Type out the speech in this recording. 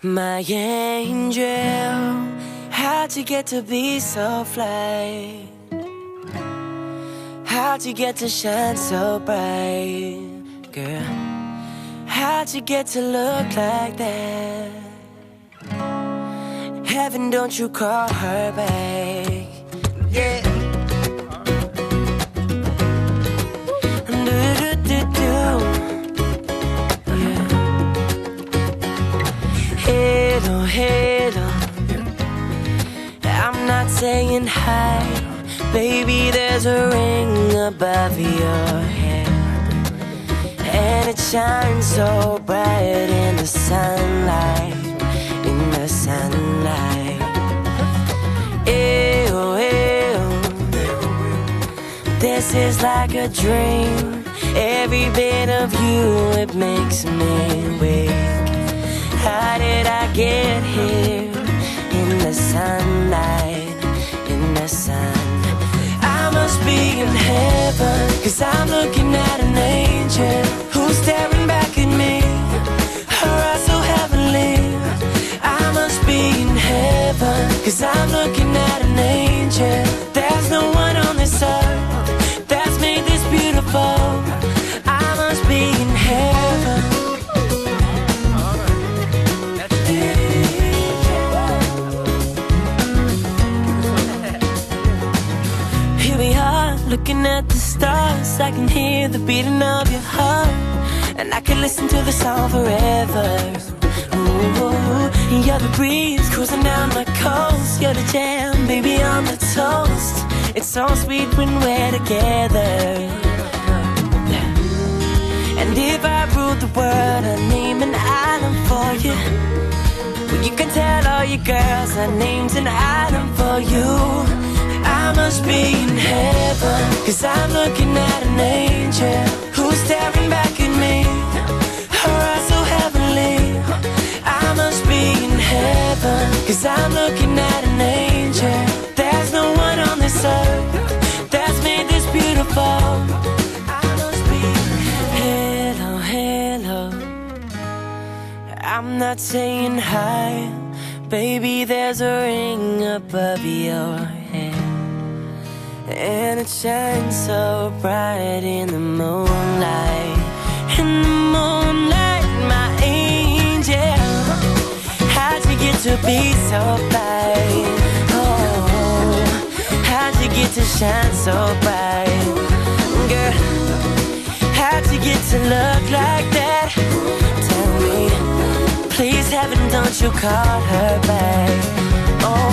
My angel, how'd you get to be so fly? How'd you get to shine so bright? Girl, how'd you get to look like that? Heaven, don't you call her back? Yeah. Hello, hello. I'm not saying hi, baby. There's a ring above your head, and it shines so bright in the sunlight, in the sunlight. Ew, ew. This is like a dream. Every bit of you, it makes me weak. How did I get here? In the sunlight, in the sun. I must be in heaven, 'cause I'm looking at an angel who's staring back at me, her eyes so heavenly. I must be in heaven, 'cause I'm looking at an angel. There's no one on this earth that's made this beautiful. I must be in heaven. Looking at the stars, I can hear the beating of your heart, and I can listen to the song forever. Ooh, you're the breeze cruising down my coast. You're the jam, baby, I'm the toast. It's so sweet when we're together. And if I ruled the world, I'd name an island for you. Well, you can tell all your girls I named an island for you. I must be in heaven, 'cause I'm looking at an angel who's staring back at me, her eyes so heavenly. I must be in heaven, 'cause I'm looking at an angel. There's no one on this earth that's made this beautiful. I must be. Hello, hello. I'm not saying hi, baby, there's a ring above your head, and it shines so bright in the moonlight. In the moonlight, my angel. How'd you get to be so bright? Oh, how'd you get to shine so bright? Girl, how'd you get to look like that? Tell me, please heaven, don't you call her back? Oh,